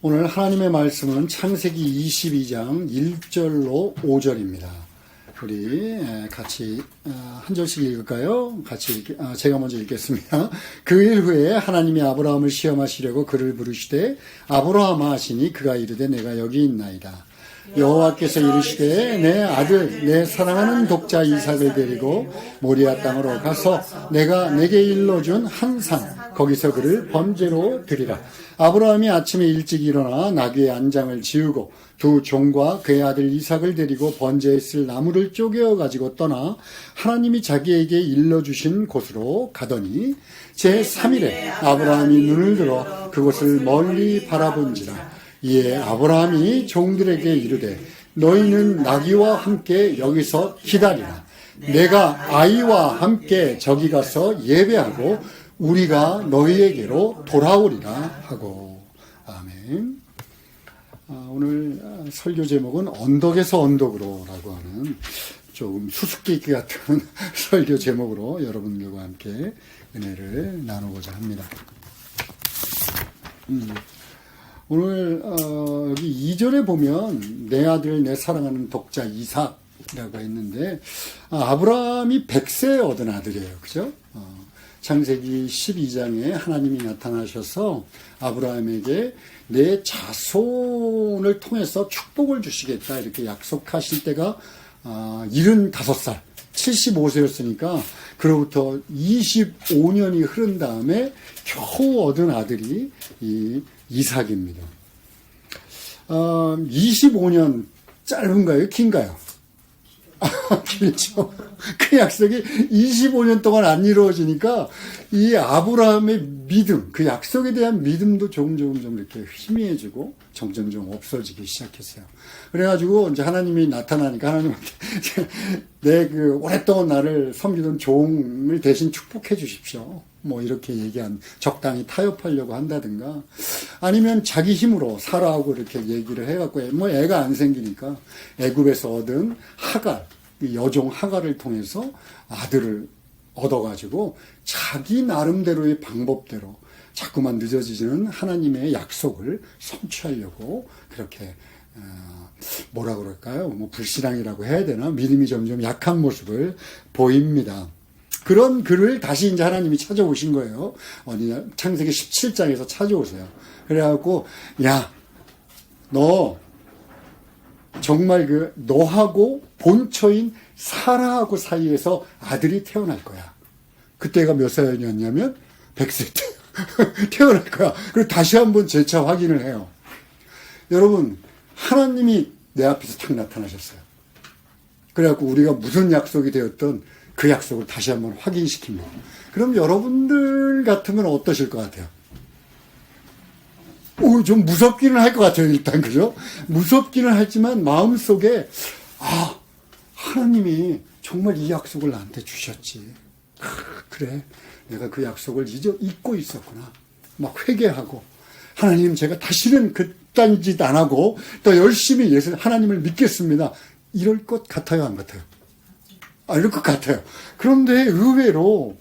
오늘 하나님의 말씀은 창세기 22장 1절로 5절입니다. 우리 같이 한 절씩 읽을까요? 같이 제가 먼저 읽겠습니다. 그 일 후에 하나님이 아브라함을 시험하시려고 그를 부르시되 아브라함아 하시니 그가 이르되 내가 여기 있나이다. 여호와께서 이르시되 내 아들 내 사랑하는 독자 이삭을 데리고 모리아 땅으로 가서 내가 내게 일러준 한 산 거기서 그를 번제로 드리라. 아브라함이 아침에 일찍 일어나 나귀의 안장을 지우고 두 종과 그의 아들 이삭을 데리고 번제에 쓸 나무를 쪼개어 가지고 떠나 하나님이 자기에게 일러주신 곳으로 가더니 제3일에 아브라함이 눈을 들어 그곳을 멀리 바라본지라. 이에 아브라함이 종들에게 이르되 너희는 나귀와 함께 여기서 기다리라. 내가 아이와 함께 저기 가서 예배하고 우리가 너희에게로 돌아오리라 하고. 아멘. 오늘 설교 제목은 언덕에서 언덕으로 라고 하는 조금 수수께끼 같은 설교 제목으로 여러분들과 함께 은혜를 나누고자 합니다. 오늘 여기 2절에 보면 내 아들 내 사랑하는 독자 이삭이라고 했는데 아브라함이 100세 얻은 아들이에요. 그죠? 창세기 12장에 하나님이 나타나셔서 아브라함에게 내 자손을 통해서 축복을 주시겠다 이렇게 약속하실 때가 75살 75세였으니까 그로부터 25년이 흐른 다음에 겨우 얻은 아들이 이 이삭입니다. 25년 짧은가요? 긴가요? 길죠. 그 약속이 25년 동안 안 이루어지니까 이 아브라함의 믿음, 그 약속에 대한 믿음도 조금 좀 이렇게 희미해지고 점점 좀 없어지기 시작했어요. 그래가지고 이제 하나님이 나타나니까 하나님한테 내 그 오랫동안 나를 섬기던 종을 대신 축복해 주십시오. 뭐 이렇게 얘기한 적당히 타협하려고 한다든가 아니면 자기 힘으로 사라하고 이렇게 얘기를 해갖고 뭐 애가 안 생기니까 애굽에서 얻은 하갈 여종 하갈을 통해서 아들을 얻어가지고 자기 나름대로의 방법대로 자꾸만 늦어지는 하나님의 약속을 성취하려고 그렇게 뭐라 그럴까요? 뭐 불신앙이라고 해야 되나? 믿음이 점점 약한 모습을 보입니다. 그런 그를 다시 이제 하나님이 찾아오신 거예요. 어디냐? 창세기 17장에서 찾아오세요. 그래갖고, 야, 너, 정말 너하고 본처인 사라하고 사이에서 아들이 태어날 거야. 그때가 몇 살이었냐면, 100세 때 태어날 거야. 그리고 다시 한번 재차 확인을 해요. 여러분, 하나님이 내 앞에서 탁 나타나셨어요. 그래갖고 우리가 무슨 약속이 되었던 그 약속을 다시 한번 확인시킵니다. 그럼 여러분들 같으면 어떠실 것 같아요? 좀 무섭기는 할 것 같아요, 일단, 그죠? 무섭기는 하지만 마음속에, 하나님이 정말 이 약속을 나한테 주셨지. 그래, 내가 그 약속을 잊고 있었구나. 막 회개하고, 하나님, 제가 다시는 그딴 짓 안 하고, 더 열심히 하나님을 믿겠습니다. 이럴 것 같아요, 안 같아요? 이럴 것 같아요. 그런데 의외로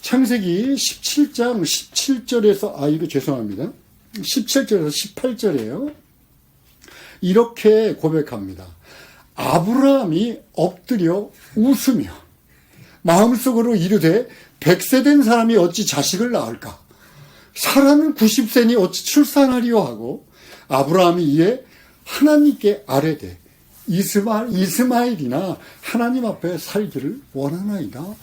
창세기 17장 17절에서 이거 죄송합니다. 17절에서 18절이에요. 이렇게 고백합니다. 아브라함이 엎드려 웃으며 마음속으로 이르되 100세 된 사람이 어찌 자식을 낳을까? 사라는 90세니 어찌 출산하리요 하고 아브라함이 이에 하나님께 아뢰되 이스마엘이나 하나님 앞에 살기를 원하나이다.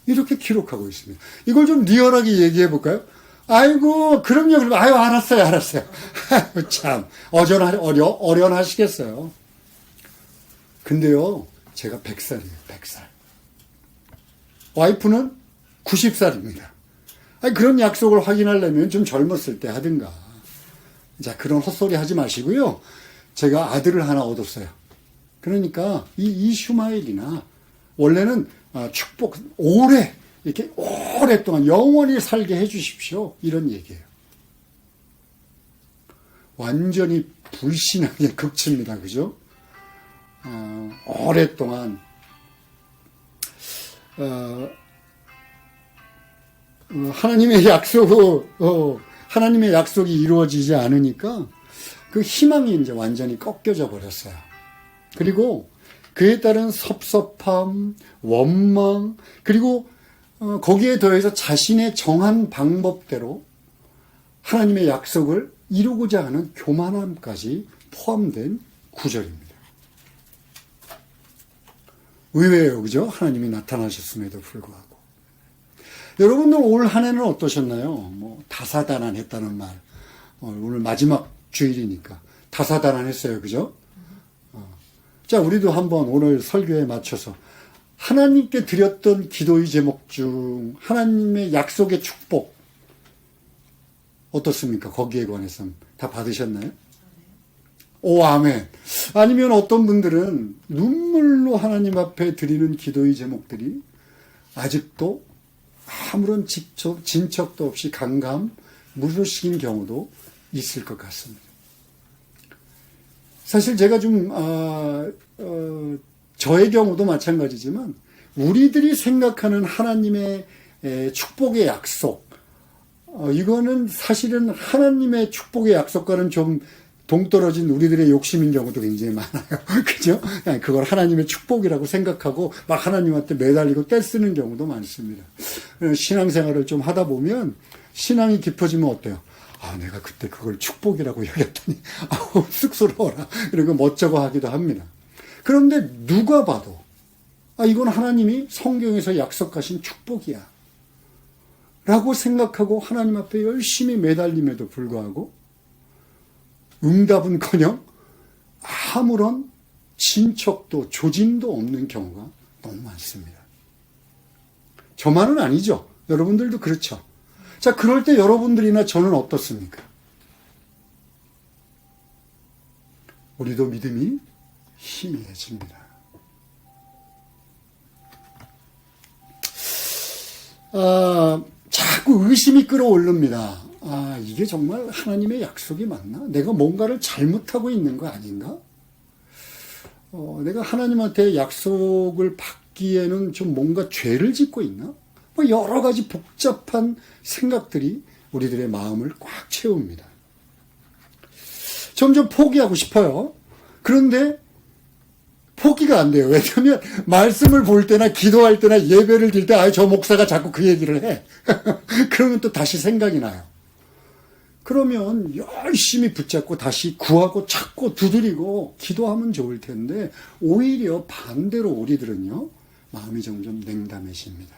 이렇게 기록하고 있습니다. 이걸 좀 리얼하게 얘기해 볼까요? 아이고, 그럼요. 그럼 알았어요. 참, 어련하시겠어요. 근데요, 제가 100살이에요, 100살. 와이프는 90살입니다. 그런 약속을 확인하려면 좀 젊었을 때 하든가. 자, 그런 헛소리 하지 마시고요. 제가 아들을 하나 얻었어요. 그러니까 이 이슈마엘이나 원래는 축복 이렇게 오랫동안 영원히 살게 해주십시오. 이런 얘기예요. 완전히 불신앙의 극치입니다. 그죠? 오랫동안 하나님의 약속을 하나님의 약속이 이루어지지 않으니까 그 희망이 이제 완전히 꺾여져 버렸어요. 그리고 그에 따른 섭섭함, 원망, 그리고 거기에 더해서 자신의 정한 방법대로 하나님의 약속을 이루고자 하는 교만함까지 포함된 구절입니다. 의외예요, 그죠? 하나님이 나타나셨음에도 불구하고. 여러분들 올 한 해는 어떠셨나요? 뭐 다사다난했다는 말. 오늘 마지막 주일이니까 다사다난했어요, 그죠? 자, 우리도 한번 오늘 설교에 맞춰서 하나님께 드렸던 기도의 제목 중 하나님의 약속의 축복 어떻습니까? 거기에 관해서는 다 받으셨나요? 오, 아멘. 아니면 어떤 분들은 눈물로 하나님 앞에 드리는 기도의 제목들이 아직도 아무런 진척도 없이 강감 무소식인 경우도 있을 것 같습니다. 사실 제가 좀 저의 경우도 마찬가지지만 우리들이 생각하는 하나님의 축복의 약속, 이거는 사실은 하나님의 축복의 약속과는 좀 동떨어진 우리들의 욕심인 경우도 굉장히 많아요. 그죠? 그걸 하나님의 축복이라고 생각하고 막 하나님한테 매달리고 떼쓰는 경우도 많습니다. 신앙생활을 좀 하다 보면 신앙이 깊어지면 어때요? 아, 내가 그때 그걸 축복이라고 여겼더니 아우 쑥스러워라. 이러고 멋쩍어 하기도 합니다. 그런데 누가 봐도 이건 하나님이 성경에서 약속하신 축복이야 라고 생각하고 하나님 앞에 열심히 매달림에도 불구하고 응답은커녕 아무런 진척도 조짐도 없는 경우가 너무 많습니다. 저만은 아니죠. 여러분들도 그렇죠. 자, 그럴 때 여러분들이나 저는 어떻습니까? 우리도 믿음이 희미해집니다. 자꾸 의심이 끌어오릅니다. 이게 정말 하나님의 약속이 맞나? 내가 뭔가를 잘못하고 있는 거 아닌가? 내가 하나님한테 약속을 받기에는 좀 뭔가 죄를 짓고 있나? 뭐 여러 가지 복잡한 생각들이 우리들의 마음을 꽉 채웁니다. 점점 포기하고 싶어요. 그런데 포기가 안 돼요. 왜냐하면 말씀을 볼 때나 기도할 때나 예배를 드릴 때 저 목사가 자꾸 그 얘기를 해. 그러면 또 다시 생각이 나요. 그러면 열심히 붙잡고 다시 구하고 찾고 두드리고 기도하면 좋을 텐데 오히려 반대로 우리들은요, 마음이 점점 냉담해집니다.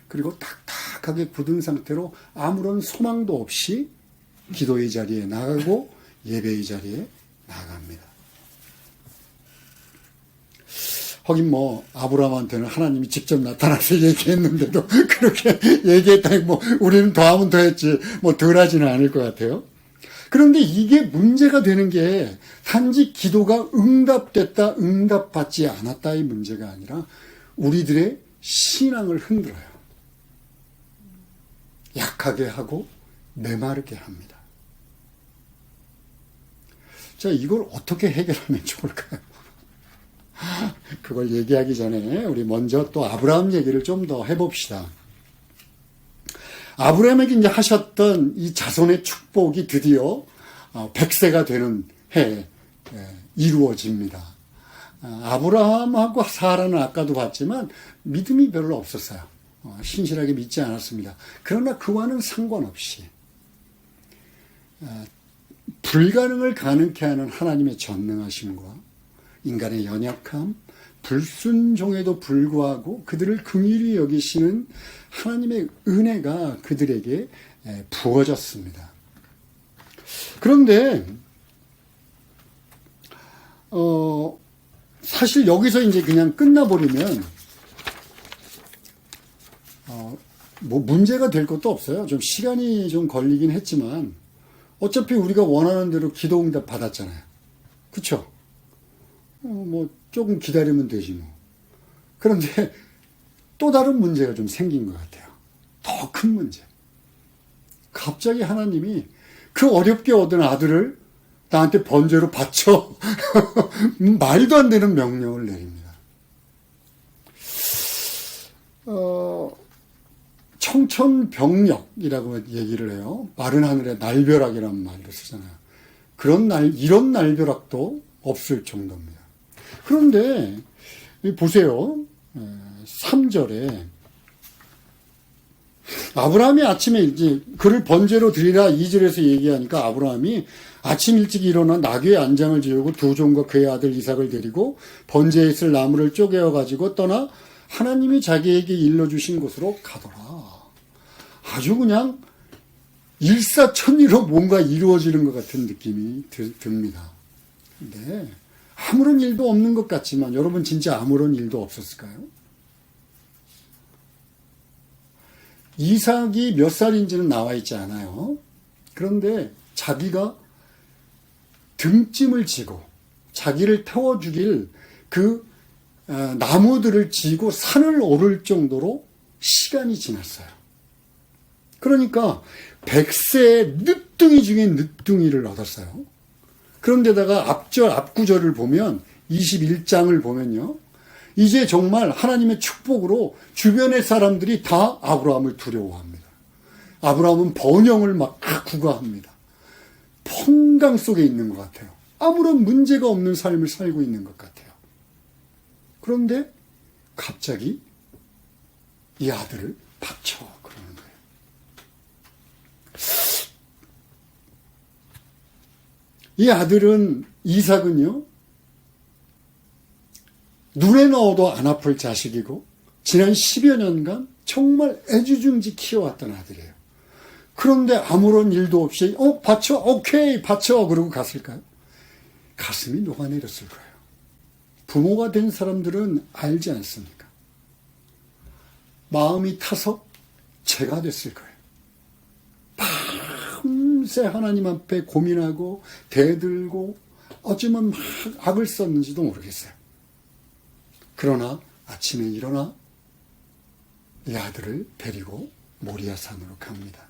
그리고 딱딱하게 굳은 상태로 아무런 소망도 없이 기도의 자리에 나가고 예배의 자리에 나갑니다. 하긴 뭐 아브라함한테는 하나님이 직접 나타나서 얘기했는데도 그렇게 얘기했다니 뭐 우리는 더하면 더했지 뭐 덜하지는 않을 것 같아요. 그런데 이게 문제가 되는 게 단지 기도가 응답됐다 응답받지 않았다의 문제가 아니라 우리들의 신앙을 흔들어요. 약하게 하고 메마르게 합니다. 자, 이걸 어떻게 해결하면 좋을까요? 그걸 얘기하기 전에 우리 먼저 또 아브라함 얘기를 좀 더 해봅시다. 아브라함에게 이제 하셨던 이 자손의 축복이 드디어 100세가 되는 해에 이루어집니다. 아브라함하고 사라는 아까도 봤지만 믿음이 별로 없었어요. 신실하게 믿지 않았습니다. 그러나 그와는 상관없이 불가능을 가능케 하는 하나님의 전능하심과 인간의 연약함, 불순종에도 불구하고 그들을 긍휼히 여기시는 하나님의 은혜가 그들에게 부어졌습니다. 그런데 사실 여기서 이제 그냥 끝나버리면 뭐 문제가 될 것도 없어요. 좀 시간이 좀 걸리긴 했지만 어차피 우리가 원하는 대로 기도응답 받았잖아요. 그렇죠? 뭐 조금 기다리면 되지 뭐. 그런데 또 다른 문제가 좀 생긴 것 같아요. 더 큰 문제. 갑자기 하나님이 그 어렵게 얻은 아들을 나한테 번제로 바쳐 말도 안 되는 명령을 내립니다. 청천벽력이라고 얘기를 해요. 마른 하늘의 날벼락이라는 말도 쓰잖아요. 이런 날벼락도 없을 정도입니다. 그런데 보세요. 3절에 아브라함이 아침에 이제 그를 번제로 드리라 2절에서 얘기하니까 아브라함이 아침 일찍 일어나 나귀의 안장을 지우고 두 종과 그의 아들 이삭을 데리고 번제에 있을 나무를 쪼개어 가지고 떠나 하나님이 자기에게 일러주신 곳으로 가더라. 아주 그냥 일사천리로 뭔가 이루어지는 것 같은 느낌이 듭니다. 근데 아무런 일도 없는 것 같지만 여러분 진짜 아무런 일도 없었을까요? 이삭이 몇 살인지는 나와 있지 않아요. 그런데 자기가 등짐을 지고 자기를 태워 죽일 그 나무들을 지고 산을 오를 정도로 시간이 지났어요. 그러니까 100세의 늦둥이 중에 늦둥이를 얻었어요. 그런데다가 앞구절을 보면 21장을 보면요. 이제 정말 하나님의 축복으로 주변의 사람들이 다 아브라함을 두려워합니다. 아브라함은 번영을 막 구가합니다. 펑강 속에 있는 것 같아요. 아무런 문제가 없는 삶을 살고 있는 것 같아요. 그런데 갑자기 이 아들을 바쳐 그러는 거예요. 이 아들은 이삭은요. 눈에 넣어도 안 아플 자식이고 지난 10여 년간 정말 애지중지 키워왔던 아들이에요. 그런데 아무런 일도 없이 바쳐? 오케이 바쳐 그러고 갔을까요? 가슴이 녹아내렸을 거예요. 부모가 된 사람들은 알지 않습니까? 마음이 타서 죄가 됐을 거예요. 밤새 하나님 앞에 고민하고 대들고 어쩌면 막 악을 썼는지도 모르겠어요. 그러나 아침에 일어나 이 아들을 데리고 모리아산으로 갑니다.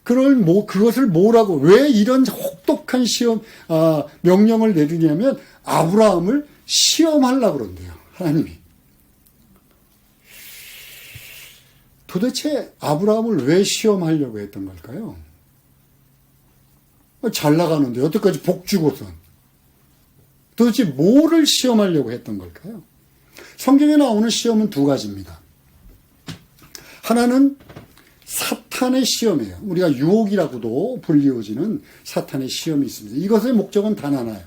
그것을 뭐라고, 왜 이런 혹독한 명령을 내리냐면 아브라함을 시험하려고 그런대요. 하나님이. 도대체 아브라함을 왜 시험하려고 했던 걸까요? 잘 나가는데 여태까지 복 주고선 도대체 뭐를 시험하려고 했던 걸까요? 성경에 나오는 시험은 두 가지입니다. 하나는 사탄의 시험이에요. 우리가 유혹이라고도 불리워지는 사탄의 시험이 있습니다. 이것의 목적은 단 하나예요.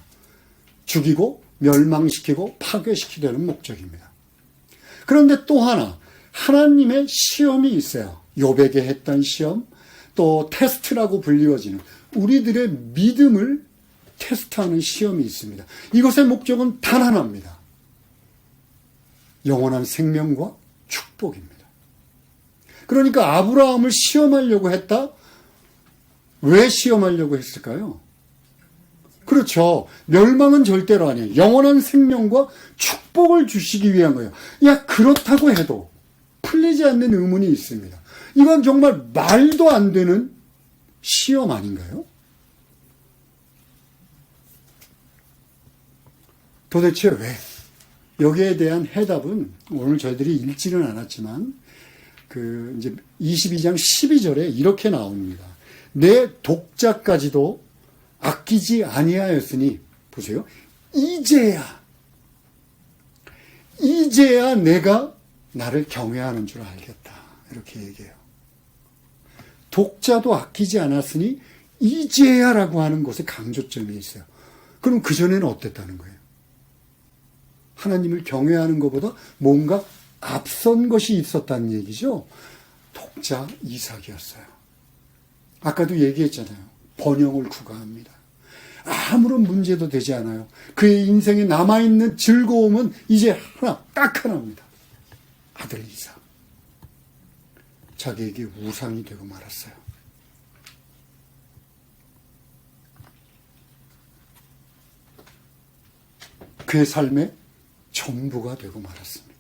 죽이고 멸망시키고 파괴시키려는 목적입니다. 그런데 또 하나 하나님의 시험이 있어요. 욥에게 했던 시험, 또 테스트라고 불리워지는 우리들의 믿음을 테스트하는 시험이 있습니다. 이것의 목적은 단 하나입니다. 영원한 생명과 축복입니다. 그러니까 아브라함을 시험하려고 했다? 왜 시험하려고 했을까요? 그렇죠. 멸망은 절대로 아니에요. 영원한 생명과 축복을 주시기 위한 거예요. 그렇다고 해도 풀리지 않는 의문이 있습니다. 이건 정말 말도 안 되는 시험 아닌가요? 도대체 왜? 여기에 대한 해답은 오늘 저희들이 읽지는 않았지만 이제 22장 12절에 이렇게 나옵니다. 내 독자까지도 아끼지 아니하였으니 보세요. 이제야 내가 나를 경외하는 줄 알겠다. 이렇게 얘기해요. 독자도 아끼지 않았으니 이제야라고 하는 것에 강조점이 있어요. 그럼 그전에는 어땠다는 거예요? 하나님을 경외하는 것보다 뭔가 앞선 것이 있었다는 얘기죠. 독자 이삭이었어요. 아까도 얘기했잖아요. 번영을 구가합니다. 아무런 문제도 되지 않아요. 그의 인생에 남아있는 즐거움은 이제 딱 하나입니다. 아들 이삭. 자기에게 우상이 되고 말았어요. 그의 삶에 전부가 되고 말았습니다.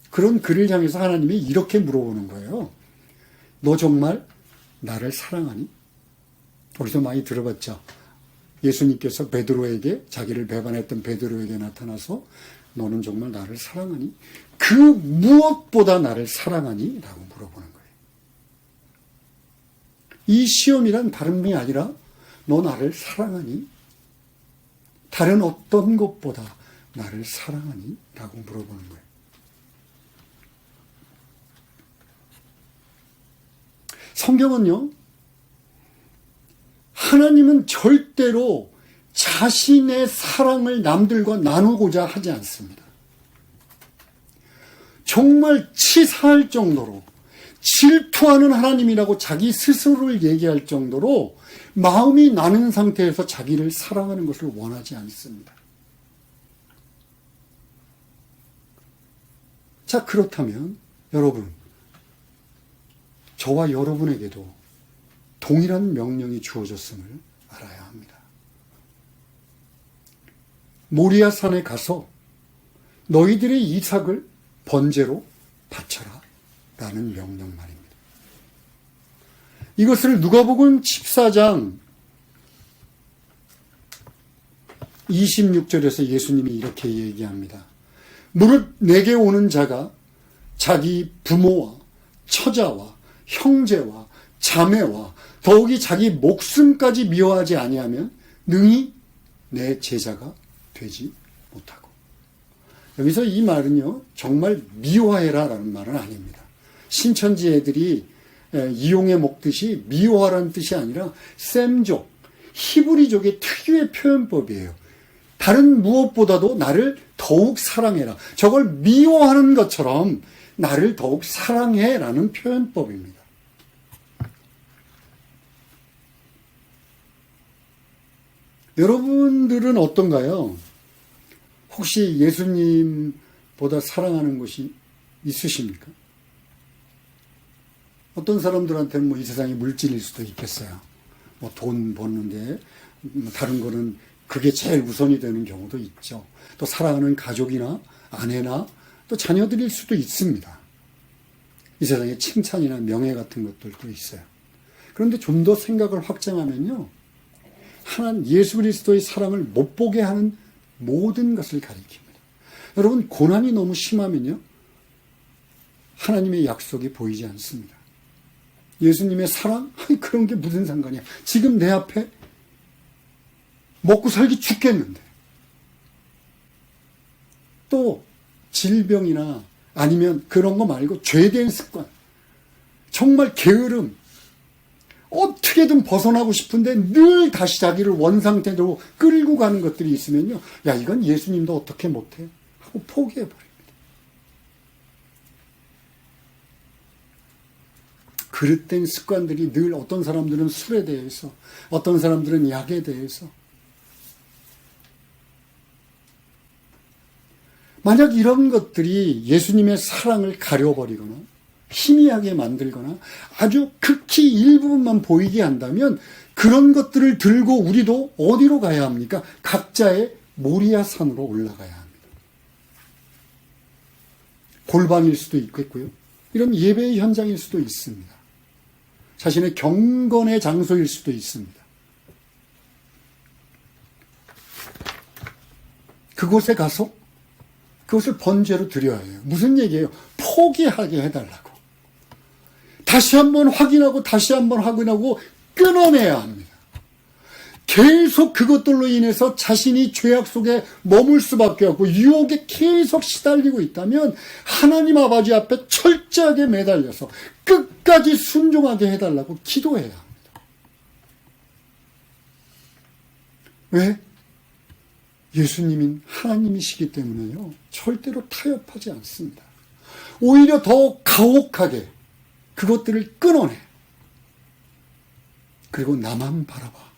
그런 그를 향해서 하나님이 이렇게 물어보는 거예요. 너 정말 나를 사랑하니? 우리도 많이 들어봤죠. 예수님께서 베드로에게, 자기를 배반했던 베드로에게 나타나서 너는 정말 나를 사랑하니? 그 무엇보다 나를 사랑하니? 라고 물어보는 거예요. 이 시험이란 다른 분이 아니라 너 나를 사랑하니? 다른 어떤 것보다 나를 사랑하니? 라고 물어보는 거예요. 성경은요, 하나님은 절대로 자신의 사랑을 남들과 나누고자 하지 않습니다. 정말 치사할 정도로 질투하는 하나님이라고 자기 스스로를 얘기할 정도로 마음이 나는 상태에서 자기를 사랑하는 것을 원하지 않습니다. 자, 그렇다면 여러분, 저와 여러분에게도 동일한 명령이 주어졌음을 알아야 합니다. 모리아 산에 가서 너희들의 이삭을 번제로 바쳐라 라는 명령 말입니다. 이것을 누가복음 14장 26절에서 예수님이 이렇게 얘기합니다. 무릇 내게 오는 자가 자기 부모와 처자와 형제와 자매와 더욱이 자기 목숨까지 미워하지 아니하면 능히 내 제자가 되지 못하고. 여기서 이 말은요, 정말 미워해라 라는 말은 아닙니다. 신천지 애들이 이용해 먹듯이 미워하라는 뜻이 아니라 셈족, 히브리족의 특유의 표현법이에요. 다른 무엇보다도 나를 더욱 사랑해라. 저걸 미워하는 것처럼 나를 더욱 사랑해라는 표현법입니다. 여러분들은 어떤가요? 혹시 예수님보다 사랑하는 것이 있으십니까? 어떤 사람들한테는 이 세상이 물질일 수도 있겠어요. 돈 버는데 다른 거는 그게 제일 우선이 되는 경우도 있죠. 또 사랑하는 가족이나 아내나 또 자녀들일 수도 있습니다. 이 세상에 칭찬이나 명예 같은 것들도 있어요. 그런데 좀 더 생각을 확장하면요, 하나님 예수 그리스도의 사랑을 못 보게 하는 모든 것을 가리킵니다. 여러분, 고난이 너무 심하면요, 하나님의 약속이 보이지 않습니다. 예수님의 사랑? 아니, 그런 게 무슨 상관이야. 지금 내 앞에 먹고 살기 죽겠는데. 또 질병이나 아니면 그런 거 말고 죄된 습관, 정말 게으름, 어떻게든 벗어나고 싶은데 늘 다시 자기를 원상태로 끌고 가는 것들이 있으면요, 야, 이건 예수님도 어떻게 못해 하고 포기해버립니다. 그릇된 습관들이 늘, 어떤 사람들은 술에 대해서, 어떤 사람들은 약에 대해서. 만약 이런 것들이 예수님의 사랑을 가려버리거나 희미하게 만들거나 아주 극히 일부분만 보이게 한다면, 그런 것들을 들고 우리도 어디로 가야 합니까? 각자의 모리아 산으로 올라가야 합니다. 골방일 수도 있겠고요, 이런 예배의 현장일 수도 있습니다. 자신의 경건의 장소일 수도 있습니다. 그곳에 가서 그것을 번제로 드려야 해요. 무슨 얘기예요? 포기하게 해달라고. 다시 한번 확인하고 다시 한번 확인하고 끊어내야 합니다. 계속 그것들로 인해서 자신이 죄악 속에 머물 수밖에 없고 유혹에 계속 시달리고 있다면 하나님 아버지 앞에 철저하게 매달려서 끝까지 순종하게 해달라고 기도해야 합니다. 왜? 예수님인 하나님이시기 때문에요, 절대로 타협하지 않습니다. 오히려 더 가혹하게 그것들을 끊어내. 그리고 나만 바라봐.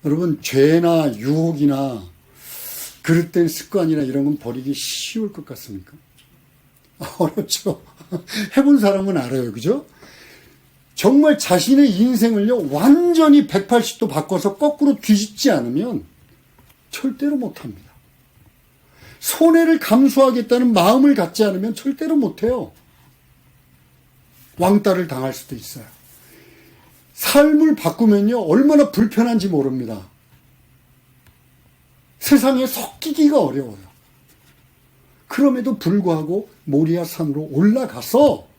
여러분, 죄나 유혹이나 그릇된 습관이나 이런 건 버리기 쉬울 것 같습니까? 어렵죠. 해본 사람은 알아요. 그죠? 정말 자신의 인생을요, 완전히 180도 바꿔서 거꾸로 뒤집지 않으면 절대로 못합니다. 손해를 감수하겠다는 마음을 갖지 않으면 절대로 못해요. 왕따를 당할 수도 있어요. 삶을 바꾸면요, 얼마나 불편한지 모릅니다. 세상에 섞이기가 어려워요. 그럼에도 불구하고 모리아 산으로 올라가서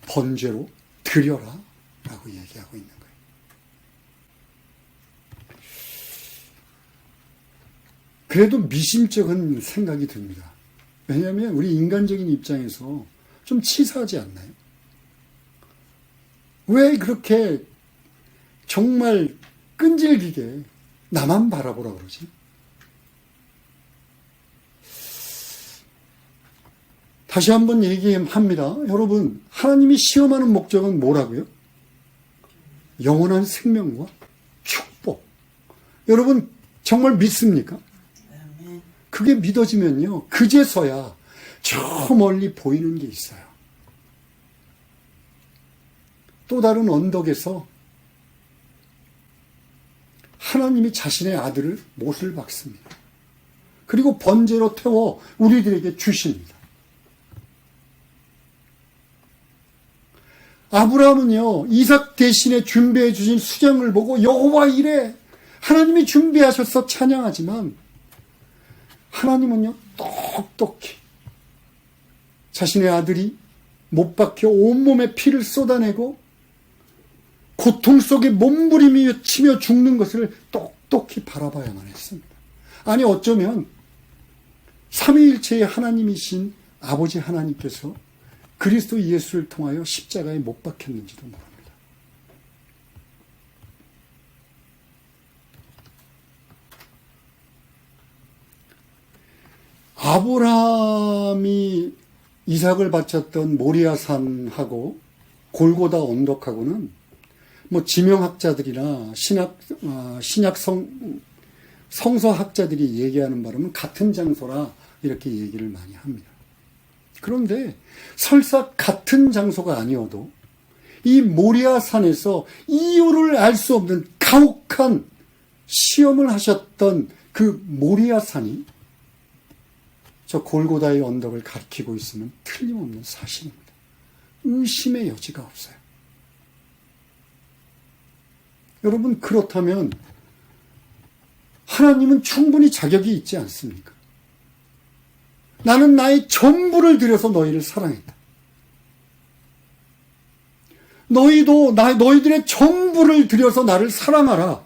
번제로 드려라 라고 얘기하고 있는 거예요. 그래도 미심쩍은 생각이 듭니다. 왜냐하면 우리 인간적인 입장에서 좀 치사하지 않나요? 왜 그렇게 정말 끈질기게 나만 바라보라 그러지? 다시 한번 얘기합니다. 여러분, 하나님이 시험하는 목적은 뭐라고요? 영원한 생명과 축복. 여러분, 정말 믿습니까? 그게 믿어지면요, 그제서야 저 멀리 보이는 게 있어요. 또 다른 언덕에서 하나님이 자신의 아들을 못을 박습니다. 그리고 번제로 태워 우리들에게 주십니다. 아브라함은요, 이삭 대신에 준비해 주신 수정을 보고 여호와 이래 하나님이 준비하셔서 찬양하지만 하나님은요, 똑똑히 자신의 아들이 못 박혀 온몸에 피를 쏟아내고 고통 속에 몸부림치며 죽는 것을 똑똑히 바라봐야만 했습니다. 아니 어쩌면 삼위일체의 하나님이신 아버지 하나님께서 그리스도 예수를 통하여 십자가에 못 박혔는지도 모릅니다. 아브라함이 이삭을 바쳤던 모리아산하고 골고다 언덕하고는 뭐 지명학자들이나 신약 성서학자들이 얘기하는 바로는 같은 장소라 이렇게 얘기를 많이 합니다. 그런데 설사 같은 장소가 아니어도 이 모리아산에서 이유를 알 수 없는 가혹한 시험을 하셨던 그 모리아산이 저 골고다의 언덕을 가리키고 있으면 틀림없는 사실입니다. 의심의 여지가 없어요. 여러분, 그렇다면 하나님은 충분히 자격이 있지 않습니까? 나는 나의 전부를 들여서 너희를 사랑했다. 너희도 너희들의 전부를 들여서 나를 사랑하라.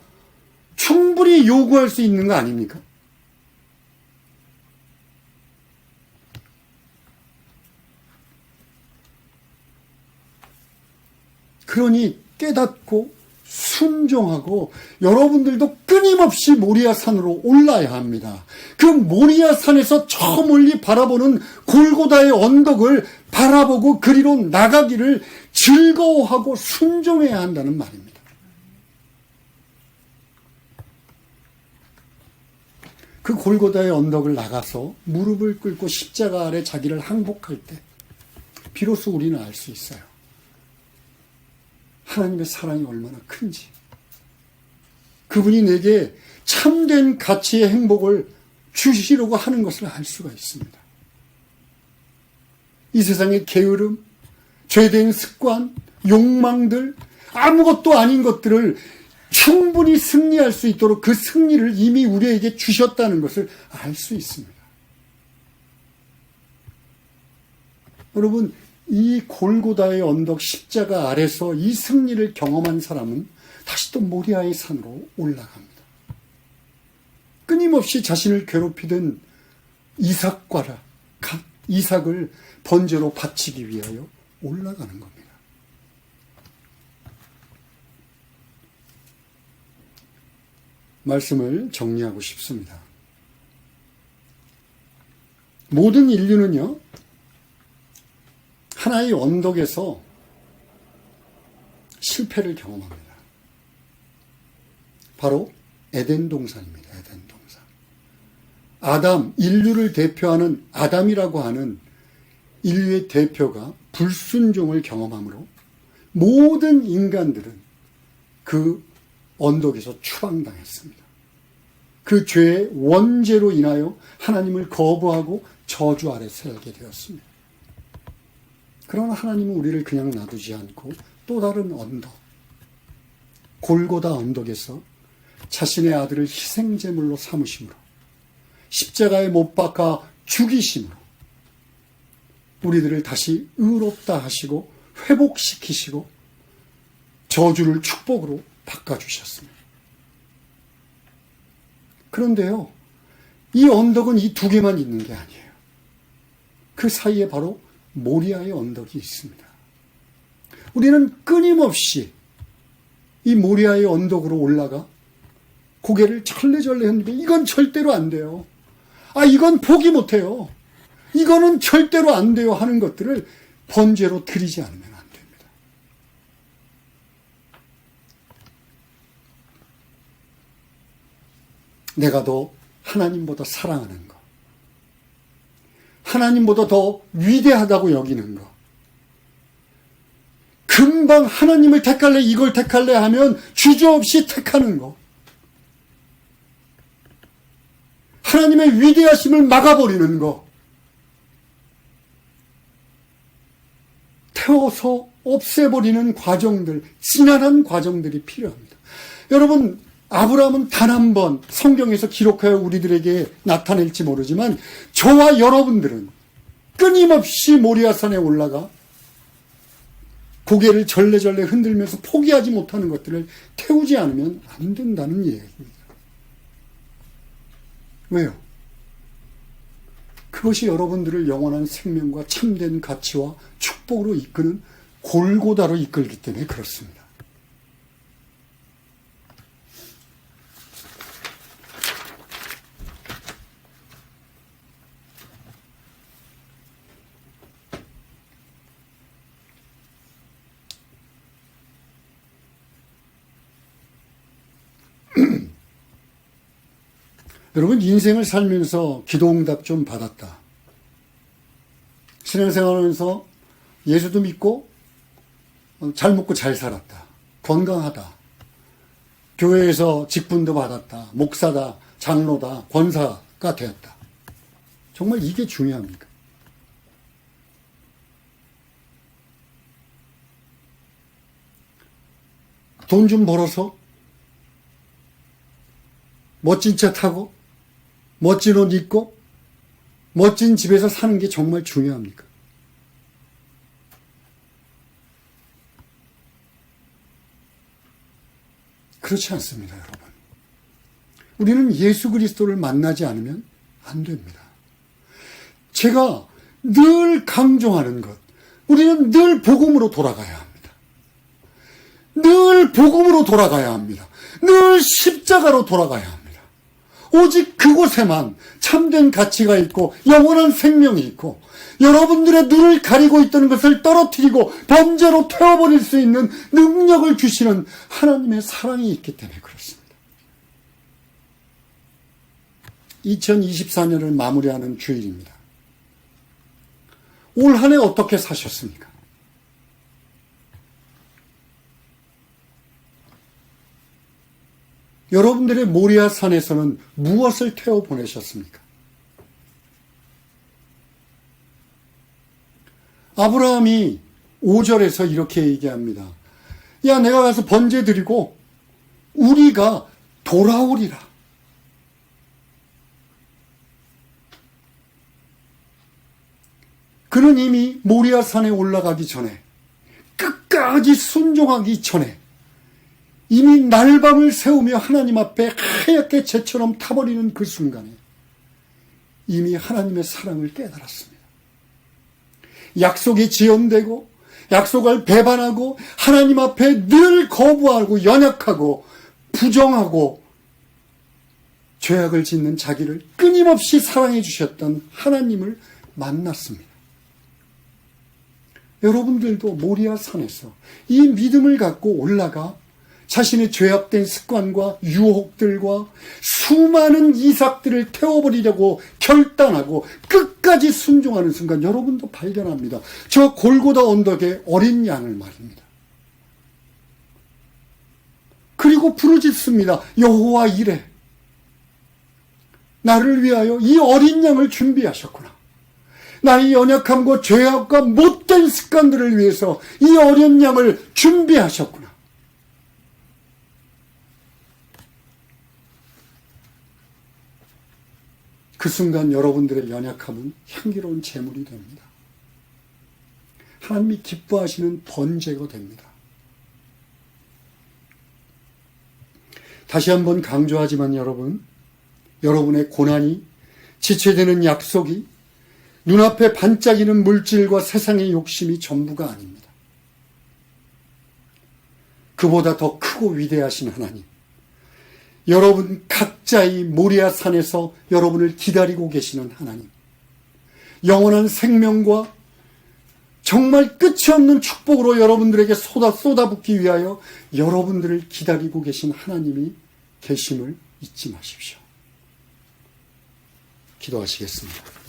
충분히 요구할 수 있는 거 아닙니까? 그러니 깨닫고 순종하고 여러분들도 끊임없이 모리아산으로 올라야 합니다. 그 모리아산에서 저 멀리 바라보는 골고다의 언덕을 바라보고 그리로 나가기를 즐거워하고 순종해야 한다는 말입니다. 그 골고다의 언덕을 나가서 무릎을 꿇고 십자가 아래 자기를 항복할 때 비로소 우리는 알 수 있어요. 하나님의 사랑이 얼마나 큰지. 그분이 내게 참된 가치의 행복을 주시려고 하는 것을 알 수가 있습니다. 이 세상의 게으름, 죄된 습관, 욕망들, 아무것도 아닌 것들을 충분히 승리할 수 있도록 그 승리를 이미 우리에게 주셨다는 것을 알 수 있습니다. 여러분, 이 골고다의 언덕 십자가 아래서 이 승리를 경험한 사람은 다시 또 모리아의 산으로 올라갑니다. 끊임없이 자신을 괴롭히던 이삭을 번제로 바치기 위하여 올라가는 겁니다. 말씀을 정리하고 싶습니다. 모든 인류는요, 하나의 언덕에서 실패를 경험합니다. 바로 에덴 동산입니다. 에덴 동산. 아담, 인류를 대표하는 아담이라고 하는 인류의 대표가 불순종을 경험하므로 모든 인간들은 그 언덕에서 추방당했습니다. 그 죄의 원죄로 인하여 하나님을 거부하고 저주 아래 살게 되었습니다. 그러나 하나님은 우리를 그냥 놔두지 않고 또 다른 언덕, 골고다 언덕에서 자신의 아들을 희생제물로 삼으심으로 십자가에 못 박아 죽이심으로 우리들을 다시 의롭다 하시고 회복시키시고 저주를 축복으로 바꿔주셨습니다. 그런데요, 이 언덕은 이 두 개만 있는 게 아니에요. 그 사이에 바로 모리아의 언덕이 있습니다. 우리는 끊임없이 이 모리아의 언덕으로 올라가 고개를 절레절레 흔들며 이건 절대로 안 돼요. 이건 포기 못해요. 이거는 절대로 안 돼요 하는 것들을 번제로 드리지 않으면 안 됩니다. 내가 더 하나님보다 사랑하는 것, 하나님보다 더 위대하다고 여기는 것, 금방 하나님을 택할래 이걸 택할래 하면 주저없이 택하는 것, 하나님의 위대하심을 막아버리는 것, 태워서 없애버리는 과정들, 지난한 과정들이 필요합니다. 여러분, 아브라함은 단 한 번 성경에서 기록하여 우리들에게 나타낼지 모르지만 저와 여러분들은 끊임없이 모리아산에 올라가 고개를 절레절레 흔들면서 포기하지 못하는 것들을 태우지 않으면 안 된다는 얘기입니다. 왜요? 그것이 여러분들을 영원한 생명과 참된 가치와 축복으로 이끄는 골고다로 이끌기 때문에 그렇습니다. 여러분, 인생을 살면서 기도응답 좀 받았다. 신앙생활하면서 예수도 믿고 잘 먹고 잘 살았다. 건강하다. 교회에서 직분도 받았다. 목사다. 장로다. 권사가 되었다. 정말 이게 중요합니까? 돈 좀 벌어서 멋진 차 타고 멋진 옷 입고 멋진 집에서 사는 게 정말 중요합니까? 그렇지 않습니다, 여러분. 우리는 예수 그리스도를 만나지 않으면 안 됩니다. 제가 늘 강조하는 것, 우리는 늘 복음으로 돌아가야 합니다. 늘 복음으로 돌아가야 합니다. 늘 십자가로 돌아가야 합니다. 오직 그곳에만 참된 가치가 있고 영원한 생명이 있고 여러분들의 눈을 가리고 있던 것을 떨어뜨리고 번제로 태워버릴 수 있는 능력을 주시는 하나님의 사랑이 있기 때문에 그렇습니다. 2024년을 마무리하는 주일입니다. 올 한 해 어떻게 사셨습니까? 여러분들의 모리아 산에서는 무엇을 태워 보내셨습니까? 아브라함이 5절에서 이렇게 얘기합니다. 야, 내가 가서 번제 드리고 우리가 돌아오리라. 그는 이미 모리아 산에 올라가기 전에, 끝까지 순종하기 전에 이미 날밤을 새우며 하나님 앞에 하얗게 재처럼 타버리는 그 순간에 이미 하나님의 사랑을 깨달았습니다. 약속이 지연되고 약속을 배반하고 하나님 앞에 늘 거부하고 연약하고 부정하고 죄악을 짓는 자기를 끊임없이 사랑해 주셨던 하나님을 만났습니다. 여러분들도 모리아 산에서 이 믿음을 갖고 올라가 자신의 죄악된 습관과 유혹들과 수많은 이삭들을 태워버리려고 결단하고 끝까지 순종하는 순간 여러분도 발견합니다. 저 골고다 언덕에 어린 양을 말입니다. 그리고 부르짖습니다. 여호와 이레, 나를 위하여 이 어린 양을 준비하셨구나. 나의 연약함과 죄악과 못된 습관들을 위해서 이 어린 양을 준비하셨구나. 그 순간 여러분들의 연약함은 향기로운 제물이 됩니다. 하나님이 기뻐하시는 번제가 됩니다. 다시 한번 강조하지만 여러분의 고난이, 지체되는 약속이, 눈앞에 반짝이는 물질과 세상의 욕심이 전부가 아닙니다. 그보다 더 크고 위대하신 하나님, 여러분 각자의 모리아 산에서 여러분을 기다리고 계시는 하나님, 영원한 생명과 정말 끝이 없는 축복으로 여러분들에게 쏟아붓기 위하여 여러분들을 기다리고 계신 하나님이 계심을 잊지 마십시오. 기도하시겠습니다.